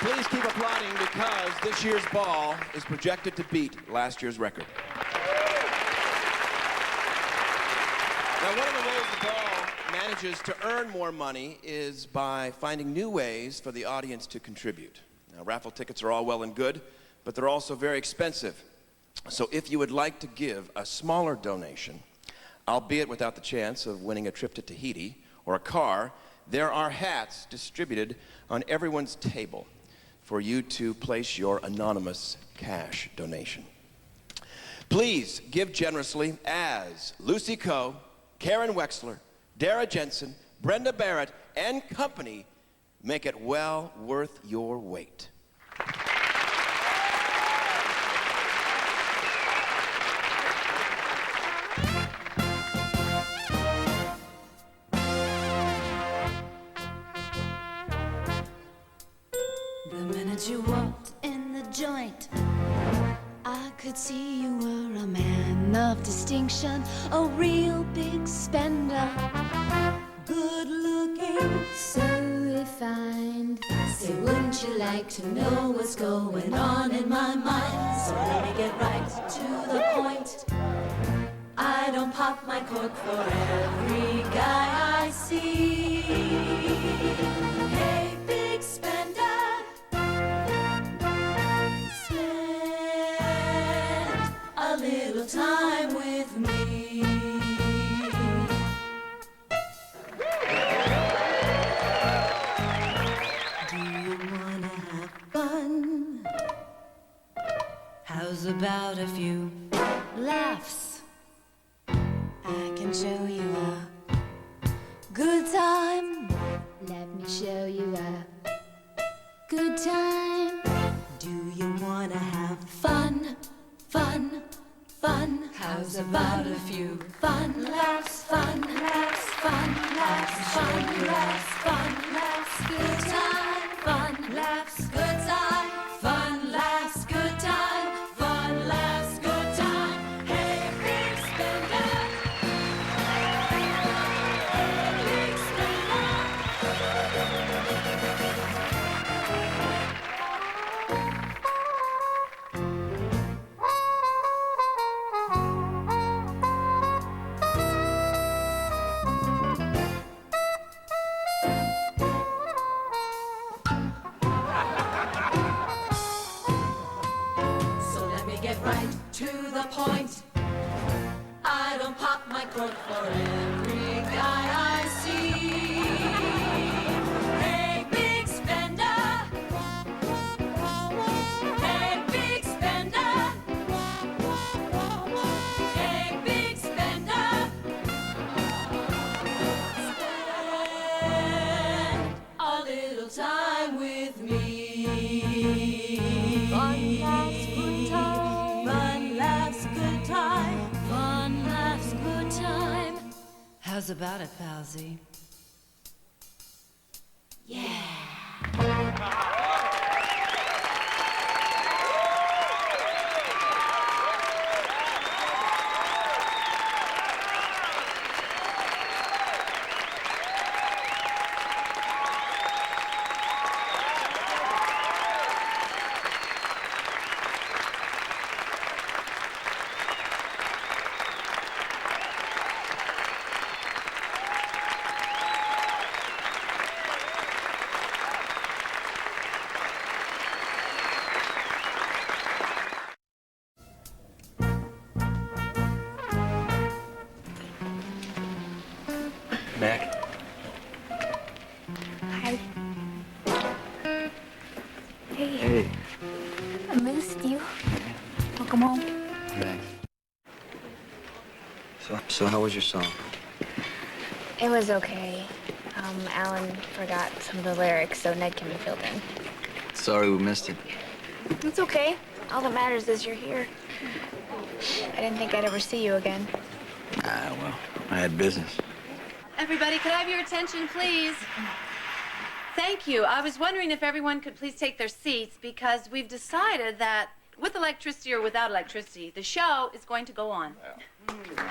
Please keep applauding because this year's ball is projected to beat last year's record. Now, one of the ways the ball manages to earn more money is by finding new ways for the audience to contribute. Now, raffle tickets are all well and good, but they're also very expensive. So if you would like to give a smaller donation, albeit without the chance of winning a trip to Tahiti or a car, there are hats distributed on everyone's table for you to place your anonymous cash donation. Please give generously as Lucy Coe, Karen Wexler, Dara Jensen, Brenda Barrett, and company make it well worth your wait. The minute you walked in the joint, I could see you were a man of distinction, a real big spender. Good looking, so refined. Say, wouldn't you like to know what's going on in my mind? So let me get right to the point. I don't pop my cork for every guy I see. Hey, big spender, a little time with me. Do you wanna have fun? How's about a few laughs? I can show you a good time. Let me show you a good time. Do you wanna have fun? Fun, fun. How's about a few fun laughs, fun laughs, fun laughs, fun laughs, fun laughs, good time, fun laughs, good time, fun laughs, good time, fun laughs, good time. Hey, big spender. Hey, big spender. Get right to the point. I don't pop my cork for every guy I see. Hey, big spender. Hey, big spender. Hey, big spender. Spend a little time with me. Fun laughs, good time. Fun laughs, good time. Fun laughs, good time. How's about it, palsy? Yeah. Mac. Hi. Hey. Hey. I missed you. Welcome home. Mac. So how was your song? It was okay. Alan forgot some of the lyrics, so Ned came and filled in. Sorry we missed it. It's okay. All that matters is you're here. I didn't think I'd ever see you again. Well, I had business. Everybody, could I have your attention, please? Thank you. I was wondering if everyone could please take their seats because we've decided that with electricity or without electricity, the show is going to go on. Thank you.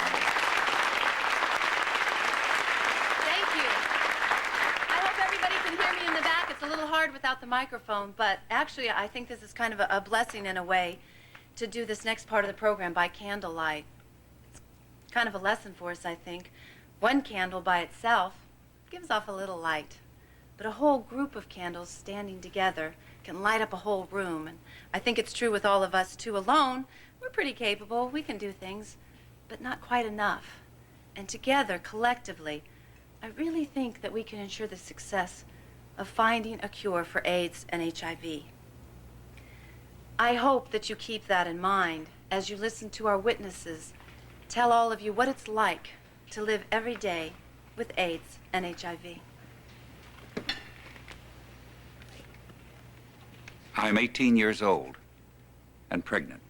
I hope everybody can hear me in the back. It's a little hard without the microphone, but actually I think this is kind of a blessing in a way to do this next part of the program by candlelight. It's kind of a lesson for us, I think. One candle by itself gives off a little light, but a whole group of candles standing together can light up a whole room. And I think it's true with all of us, too. Alone, we're pretty capable. We can do things, but not quite enough. And together, collectively, I really think that we can ensure the success of finding a cure for AIDS and HIV. I hope that you keep that in mind as you listen to our witnesses tell all of you what it's like to live every day with AIDS and HIV. I'm 18 years old and pregnant.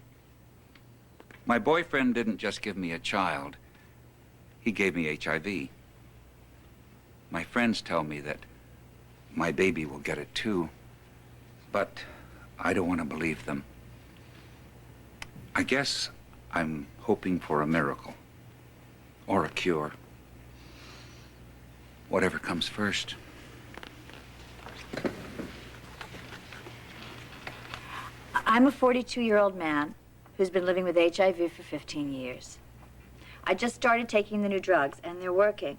My boyfriend didn't just give me a child, he gave me HIV. My friends tell me that my baby will get it too, but I don't want to believe them. I guess I'm hoping for a miracle or a cure. Whatever comes first. I'm a 42-year-old man who's been living with HIV for 15 years. I just started taking the new drugs, and they're working.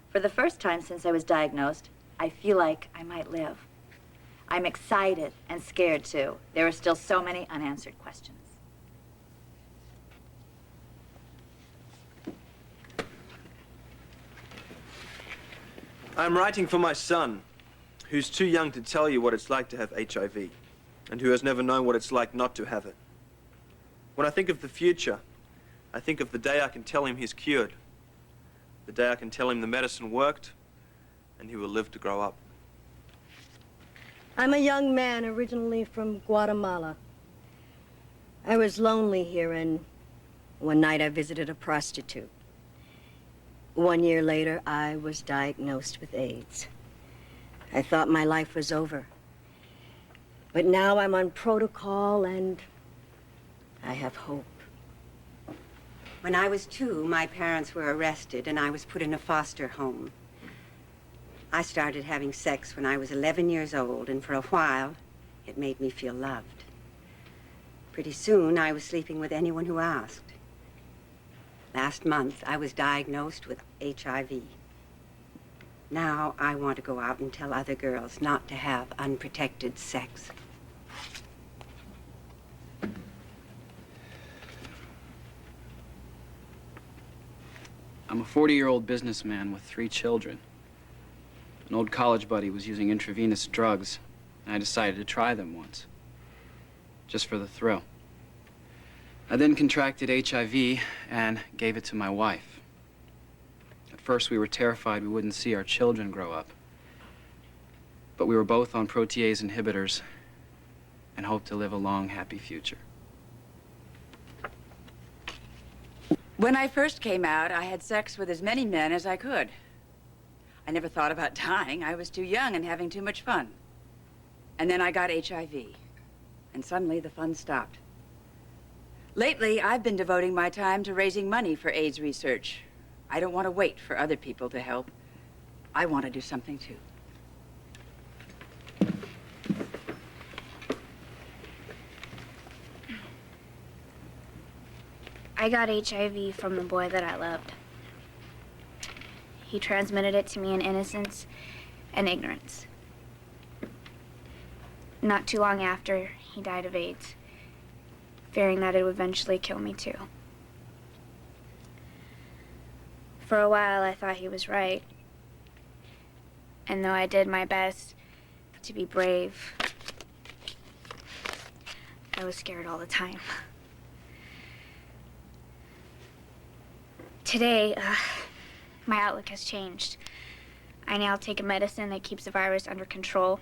For the first time since I was diagnosed, I feel like I might live. I'm excited and scared, too. There are still so many unanswered questions. I'm writing for my son, who's too young to tell you what it's like to have HIV, and who has never known what it's like not to have it. When I think of the future, I think of the day I can tell him he's cured, the day I can tell him the medicine worked, and he will live to grow up. I'm a young man originally from Guatemala. I was lonely here, and one night I visited a prostitute. 1 year later, I was diagnosed with AIDS. I thought my life was over. But now I'm on protocol, and I have hope. When I was 2, my parents were arrested, and I was put in a foster home. I started having sex when I was 11 years old, and for a while, it made me feel loved. Pretty soon, I was sleeping with anyone who asked. Last month, I was diagnosed with HIV. Now, I want to go out and tell other girls not to have unprotected sex. I'm a 40-year-old businessman with 3 children. An old college buddy was using intravenous drugs, and I decided to try them once, just for the thrill. I then contracted HIV and gave it to my wife. At first, we were terrified we wouldn't see our children grow up, but we were both on protease inhibitors and hoped to live a long, happy future. When I first came out, I had sex with as many men as I could. I never thought about dying. I was too young and having too much fun. And then I got HIV, and suddenly the fun stopped. Lately, I've been devoting my time to raising money for AIDS research. I don't want to wait for other people to help. I want to do something too. I got HIV from the boy that I loved. He transmitted it to me in innocence and ignorance. Not too long after, he died of AIDS, fearing that it would eventually kill me too. For a while, I thought he was right. And though I did my best to be brave, I was scared all the time. Today, my outlook has changed. I now take a medicine that keeps the virus under control,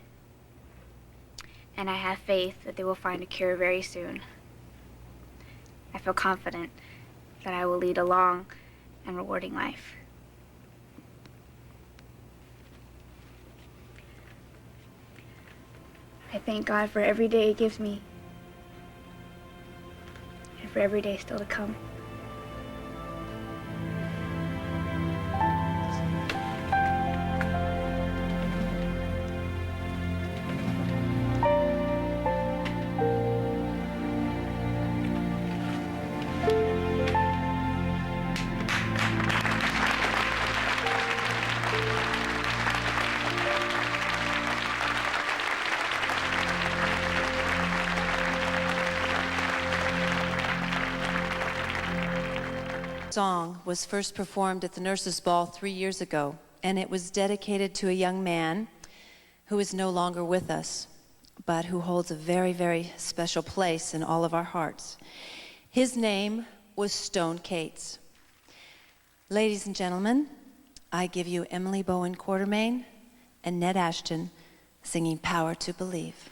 and I have faith that they will find a cure very soon. I feel confident that I will lead a long and rewarding life. I thank God for every day He gives me, and for every day still to come. song was first performed at the Nurses' Ball 3 years ago, and it was dedicated to a young man who is no longer with us, but who holds a very, very special place in all of our hearts. His name was Stone Cates. Ladies and gentlemen, I give you Emily Bowen Quartermain and Ned Ashton singing Power to Believe.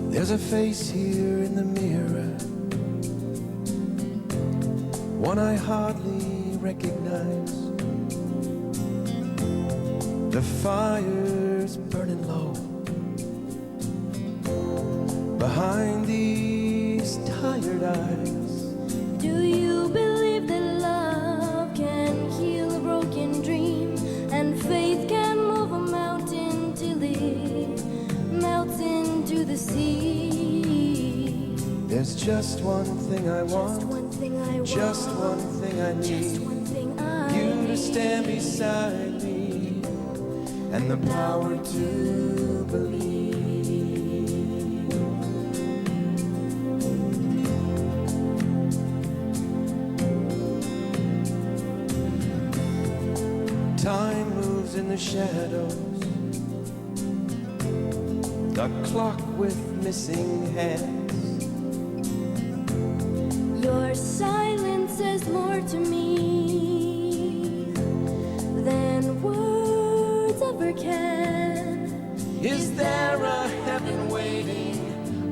There's a face here in the mirror, one I hardly recognize. The fire's burning low behind these tired eyes. Do you believe that love can heal a broken dream, and faith can move a mountain till it melts into the sea? There's just one thing I want, just one thing I need, you to stand beside me, and the power to believe. Time moves in the shadows, the clock with missing hands. Your silence says more to me than words ever can. Is there a heaven waiting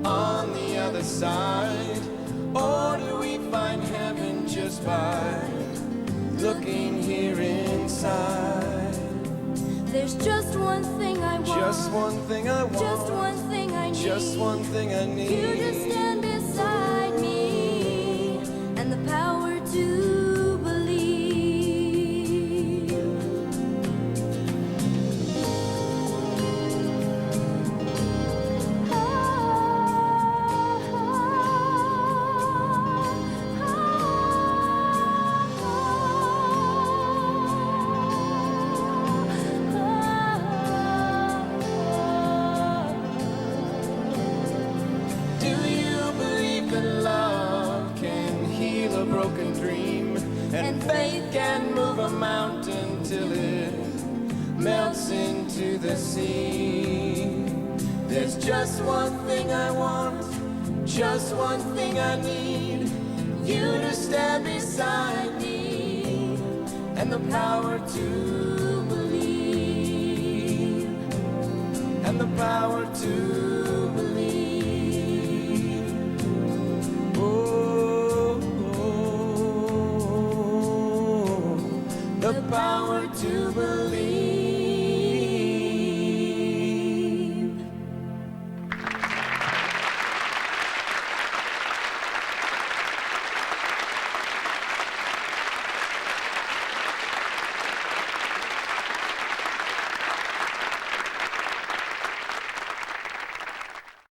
on the other side? Or do we find heaven just by looking here inside? There's just one thing I want, just one thing I want, just one thing I need, just one thing I need. You to stand beside me, and the power to believe. And faith can move a mountain till it melts into the sea. There's just one thing I want, just one thing I need, you to stand beside me, and the power to believe, and the power to believe. The power to believe.